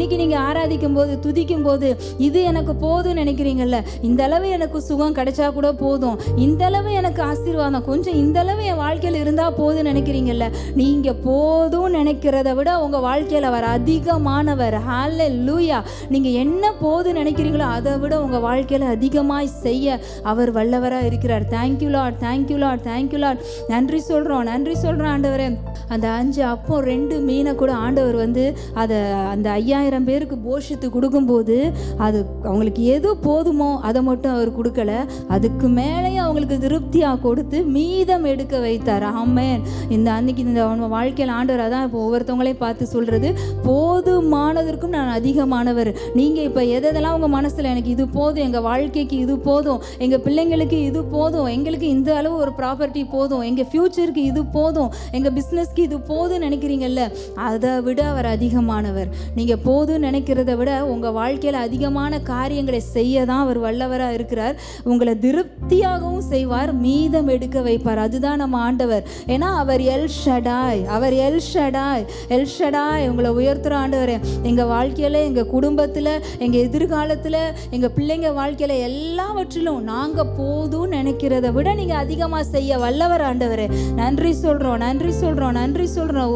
இன்னைக்கு நீங்க ஆராதிக்கும் போது, துதிக்கும் போது, இது எனக்கு போதும் நினைக்கிறீங்கல்ல, இந்த அளவு எனக்கு சுகம் கிடைச்சா கூட போதும், இந்த அளவு எனக்கு ஆசீர்வாதம், கொஞ்சம் இந்த அளவு என் வாழ்க்கையில் இருந்தா போதும் நினைக்கிறீங்கல்ல, நீங்க போதும் நினைக்கிறத விட உங்க வாழ்க்கையில் அவர் அதிகமானவர். ஹல்லேலூயா. நீங்க என்ன போதும் நினைக்கிறீங்களோ அதை விட உங்க வாழ்க்கையில அதிகமாய் செய்ய அவர் வல்லவரா இருக்கிறார். Thank you Lord, thank you Lord, thank you Lord. நன்றி சொல்றோம், நன்றி சொல்றோம் ஆண்டவரே. அந்த 5 அப்பம் 2 மீனை கூட ஆண்டவர் வந்து அதை அந்த 5000 பேருக்கு போஷித்து கொடுக்கும்போது அது அவங்களுக்கு எது போதுமோ அதை மட்டும் அவர் கொடுக்கல, அதுக்கு மேலேயும் அவங்களுக்கு திருப்தியாக கொடுத்து மீதம் எடுக்க வைத்தார். ஆமென். இந்த அன்னைக்கு இந்த வாழ்க்கையில் ஆண்டவர் அதான் இப்போ ஒவ்வொருத்தவங்களையும் பார்த்து சொல்றது, போதுமானதற்கும் நான் அதிகமானவர். நீங்கள் இப்போ எதெல்லாம் உங்கள் மனசில் எனக்கு இது போதும், எங்கள் வாழ்க்கைக்கு இது போதும், எங்கள் பிள்ளைங்களுக்கு இது போதும், எங்களுக்கு இந்த அளவு ஒரு ப்ராப்பர்ட்டி போதும், எங்கள் ஃப்யூச்சருக்கு இது போதும், எங்கள் பிஸ்னஸ்க்கு இது போதும் நினைக்கிறீங்கல்ல, அதை விட அவர் அதிகமானவர். நீங்கள் போதும் நினைக்கிறத விட உங்கள் வாழ்க்கையில் அதிகமான காரியங்களை செய்ய தான் அவர் வல்லவராக இருக்கிறார். உங்களை திருப்தியாகவும் செய்வார், மீதம் எடுக்க வைப்பார். அதுதான் நம்ம ஆண்டவர். ஏன்னா அவர் எல் ஷடாய், அவர் எல் ஷடாய், எல் ஷடாய். உங்களை உயர்த்துகிற ஆண்டவர் எங்கள் வாழ்க்கையில், எங்கள் குடும்பத்தில், எங்கள் எதிர்காலத்தில், எங்கள் பிள்ளைங்க வாழ்க்கையில் எல்லாவற்றிலும் நாங்கள் போதும் நினைக்கிறத விட நீங்கள் அதிகமாக செய்ய வல்லவர் ஆண்டவர். நன்றி சொல்கிறோம், நன்றி சொல்கிறோம், நன்றி சொல்கிறோம்.